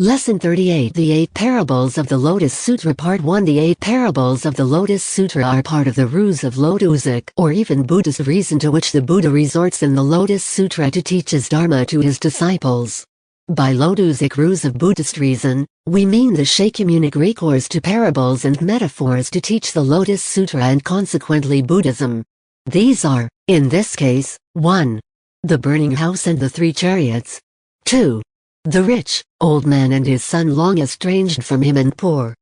Lesson 38 The 8 Parables of the Lotus Sutra Part 1 The 8 Parables of the Lotus Sutra are part of the ruse of lotusic or even Buddhist reason to which the Buddha resorts in the Lotus Sutra to teach his dharma to his disciples. By lotusic ruse of Buddhist reason, we mean the shakyamunic recourse to parables and metaphors to teach the Lotus Sutra and consequently Buddhism. These are, in this case, 1. The burning house and the 3 chariots. 2. The rich, old man and his son long estranged from him and poor.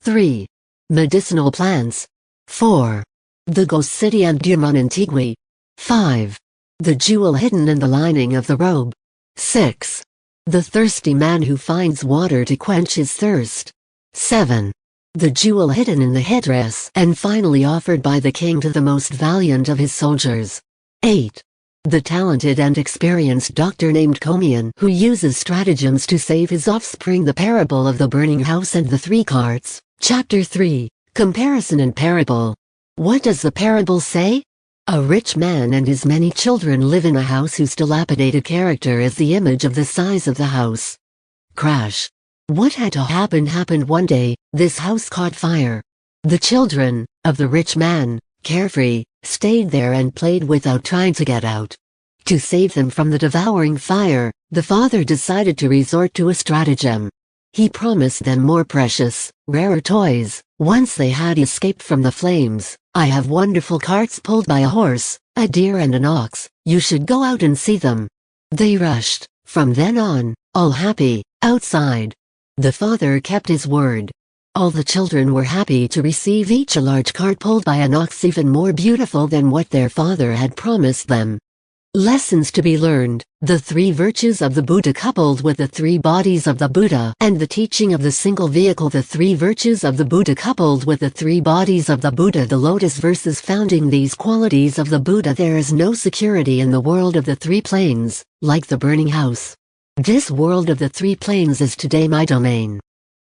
3. Medicinal plants. 4. The ghost city and Jamantangi. 5. The jewel hidden in the lining of the robe. 6. The thirsty man who finds water to quench his thirst. 7. The jewel hidden in the headdress and finally offered by the king to the most valiant of his soldiers. 8. The talented and experienced doctor named Komian who uses stratagems to save his offspring. The parable of the burning house and the 3 carts. Chapter 3, Comparison and Parable. What does the parable say? A rich man and his many children live in a house whose dilapidated character is the image of the size of the house. Crash. What had to happen happened one day. This house caught fire. The children of the rich man, carefree, stayed there and played without trying to get out. To save them from the devouring fire, the father decided to resort to a stratagem. He promised them more precious, rarer toys. Once they had escaped from the flames, "I have wonderful carts pulled by a horse, a deer and an ox. You should go out and see them." They rushed, from then on, all happy, outside. The father kept his word. All the children were happy to receive each a large cart pulled by an ox even more beautiful than what their father had promised them. Lessons to be learned: the 3 virtues of the Buddha coupled with the 3 bodies of the Buddha and the teaching of the single vehicle. The 3 virtues of the Buddha coupled with the 3 bodies of the Buddha. The Lotus verses founding these qualities of the Buddha. There is no security in the world of the 3 planes, like the burning house. This world of the 3 planes is today my domain.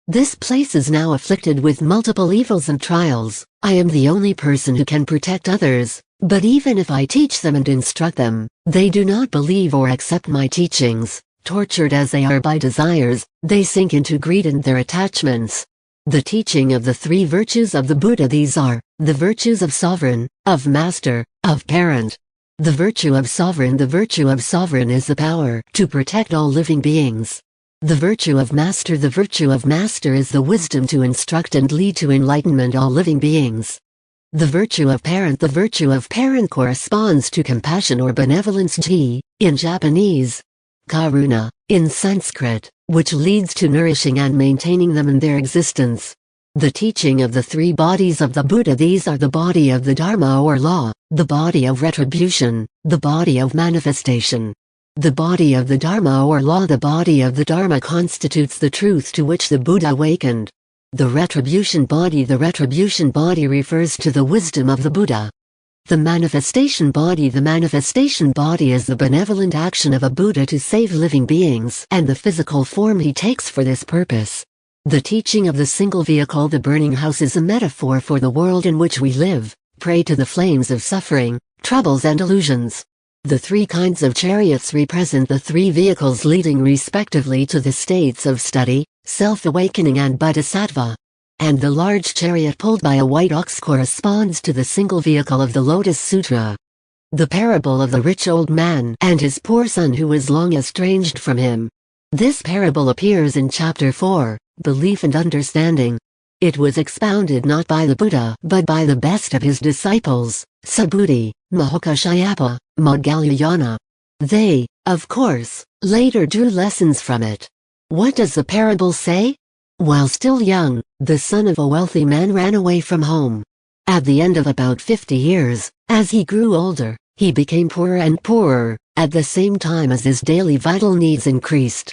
This place is now afflicted with multiple evils and trials. I am the only person who can protect others, but even if I teach them and instruct them, they do not believe or accept my teachings. Tortured as they are by desires, they sink into greed and their attachments. The teaching of the 3 virtues of the Buddha. These are the virtues of sovereign, of master, of parent. The virtue of sovereign. The virtue of sovereign is the power to protect all living beings. The virtue of master. The virtue of master is the wisdom to instruct and lead to enlightenment all living beings. The virtue of parent. The virtue of parent corresponds to compassion or benevolence in Japanese, karuna, in Sanskrit, which leads to nourishing and maintaining them in their existence. The teaching of the 3 bodies of the Buddha. These are the body of the dharma or law, the body of retribution, the body of manifestation. The body of the dharma or law. The body of the dharma constitutes the truth to which the Buddha awakened. The retribution body. The retribution body refers to the wisdom of the Buddha. The manifestation body. The manifestation body is the benevolent action of a Buddha to save living beings and the physical form he takes for this purpose. The teaching of the single vehicle. The burning house is a metaphor for the world in which we live, prey to the flames of suffering, troubles and illusions. The 3 kinds of chariots represent the 3 vehicles leading respectively to the states of study, self-awakening and bodhisattva. And the large chariot pulled by a white ox corresponds to the single vehicle of the Lotus Sutra. The parable of the rich old man and his poor son who was long estranged from him. This parable appears in Chapter 4, Belief and Understanding. It was expounded not by the Buddha but by the best of his disciples, Subhuti, Mahakashyapa, Moggallana. They, of course, later drew lessons from it. What does the parable say? While still young, the son of a wealthy man ran away from home. At the end of about 50 years, as he grew older, he became poorer and poorer, at the same time as his daily vital needs increased.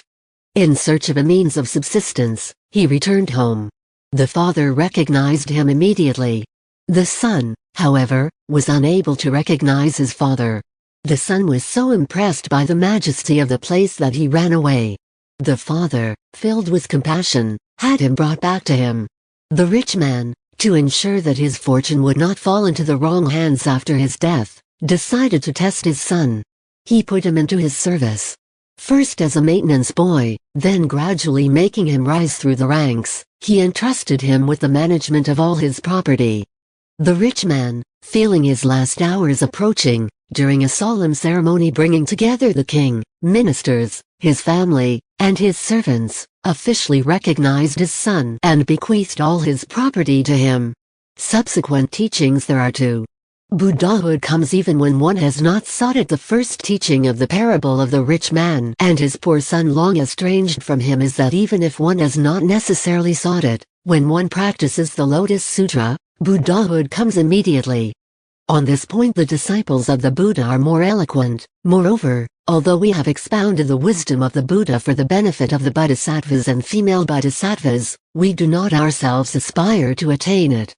In search of a means of subsistence, he returned home. The father recognized him immediately. The son, however, was unable to recognize his father. The son was so impressed by the majesty of the place that he ran away. The father, filled with compassion, had him brought back to him. The rich man, to ensure that his fortune would not fall into the wrong hands after his death, decided to test his son. He put him into his service. First as a maintenance boy, then gradually making him rise through the ranks, he entrusted him with the management of all his property. The rich man, feeling his last hours approaching, during a solemn ceremony bringing together the king, ministers, his family, and his servants, officially recognized his son and bequeathed all his property to him. Subsequent teachings there are two. Buddhahood comes even when one has not sought it. The first teaching of the parable of the rich man and his poor son long estranged from him is that even if one has not necessarily sought it, when one practices the Lotus Sutra, Buddhahood comes immediately. On this point the disciples of the Buddha are more eloquent. Moreover, although we have expounded the wisdom of the Buddha for the benefit of the bodhisattvas and female bodhisattvas, we do not ourselves aspire to attain it.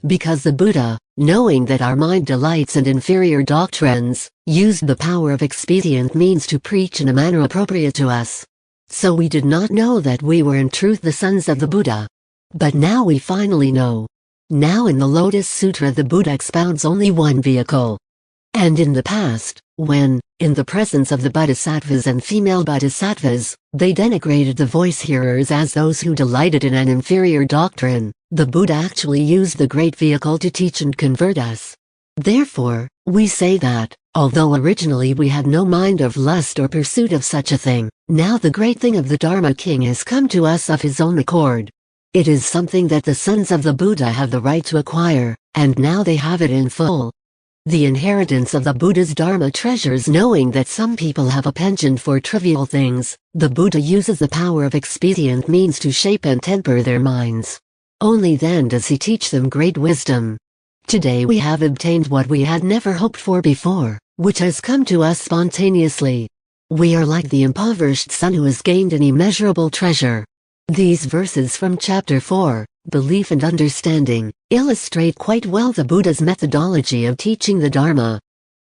Because the Buddha, knowing that our mind delights in inferior doctrines, used the power of expedient means to preach in a manner appropriate to us. So we did not know that we were in truth the sons of the Buddha. But now we finally know. Now in the Lotus Sutra the Buddha expounds only one vehicle. And in the past, when, in the presence of the bodhisattvas and female bodhisattvas, they denigrated the voice hearers as those who delighted in an inferior doctrine, the Buddha actually used the great vehicle to teach and convert us. Therefore, we say that, although originally we had no mind of lust or pursuit of such a thing, now the great thing of the Dharma King has come to us of his own accord. It is something that the sons of the Buddha have the right to acquire, and now they have it in full. The inheritance of the Buddha's Dharma treasures. Knowing that some people have a penchant for trivial things, the Buddha uses the power of expedient means to shape and temper their minds. Only then does he teach them great wisdom. Today we have obtained what we had never hoped for before, which has come to us spontaneously. We are like the impoverished son who has gained an immeasurable treasure. These verses from Chapter 4, Belief and Understanding, illustrate quite well the Buddha's methodology of teaching the Dharma.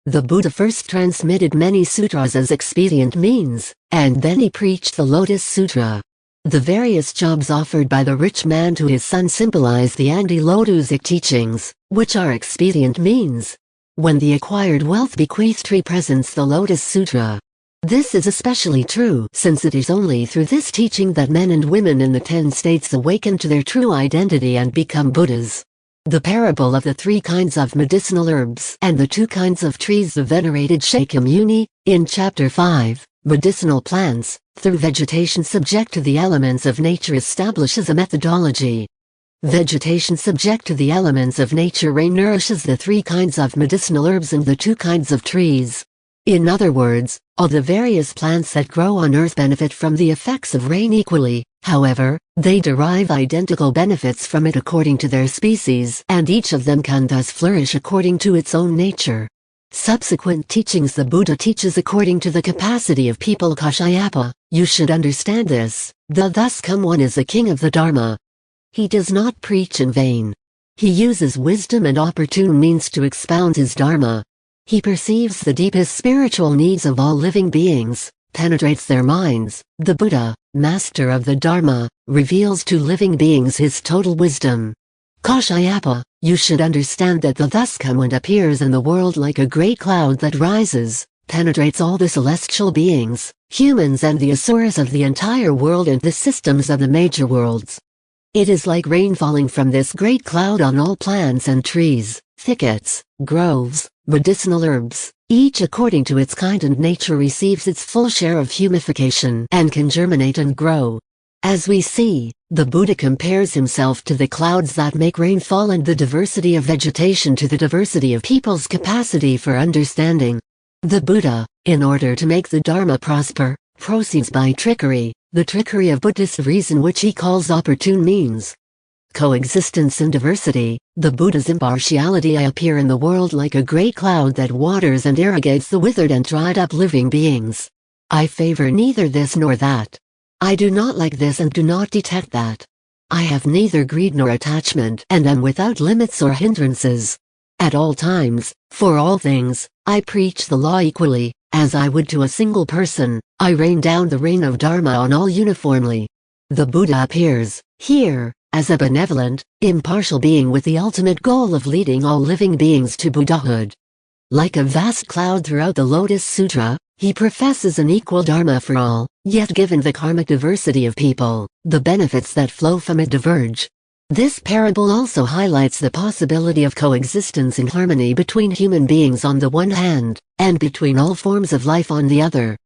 The Buddha first transmitted many sutras as expedient means, and then he preached the Lotus Sutra. The various jobs offered by the rich man to his son symbolize the anti-lotusic teachings, which are expedient means. When the acquired wealth bequeathed represents the Lotus Sutra. This is especially true since it is only through this teaching that men and women in the 10 states awaken to their true identity and become Buddhas. The parable of the 3 kinds of medicinal herbs and the 2 kinds of trees the venerated Shakyamunic, in Chapter 5, Medicinal Plants, through vegetation subject to the elements of nature establishes a methodology. Vegetation subject to the elements of nature rain nourishes the 3 kinds of medicinal herbs and the 2 kinds of trees. In other words, all the various plants that grow on earth benefit from the effects of rain equally. However, they derive identical benefits from it according to their species, and each of them can thus flourish according to its own nature. Subsequent teachings. The Buddha teaches according to the capacity of people. Kashyapa, you should understand this. The thus come one is the king of the Dharma. He does not preach in vain. He uses wisdom and opportune means to expound his Dharma. He perceives the deepest spiritual needs of all living beings, penetrates their minds. The Buddha, master of the Dharma, reveals to living beings his total wisdom. Kashyapa, you should understand that the thus come one appears in the world like a great cloud that rises, penetrates all the celestial beings, humans and the asuras of the entire world and the systems of the major worlds. It is like rain falling from this great cloud on all plants and trees, thickets, groves, medicinal herbs. Each according to its kind and nature receives its full share of humification and can germinate and grow. As we see, the Buddha compares himself to the clouds that make rain fall and the diversity of vegetation to the diversity of people's capacity for understanding. The Buddha, in order to make the Dharma prosper, proceeds by trickery, the trickery of Buddhist reason which he calls opportune means. Coexistence in diversity. The Buddha's impartiality. I appear in the world like a great cloud that waters and irrigates the withered and dried up living beings. I favor neither this nor that. I do not like this and do not detect that. I have neither greed nor attachment and am without limits or hindrances. At all times, for all things, I preach the law equally, as I would to a single person. I rain down the rain of Dharma on all uniformly. The Buddha appears, here, as a benevolent, impartial being with the ultimate goal of leading all living beings to Buddhahood. Like a vast cloud throughout the Lotus Sutra, He professes an equal dharma for all, yet given the karmic diversity of people, the benefits that flow from it diverge. This parable also highlights the possibility of coexistence in harmony between human beings on the one hand, and between all forms of life on the other.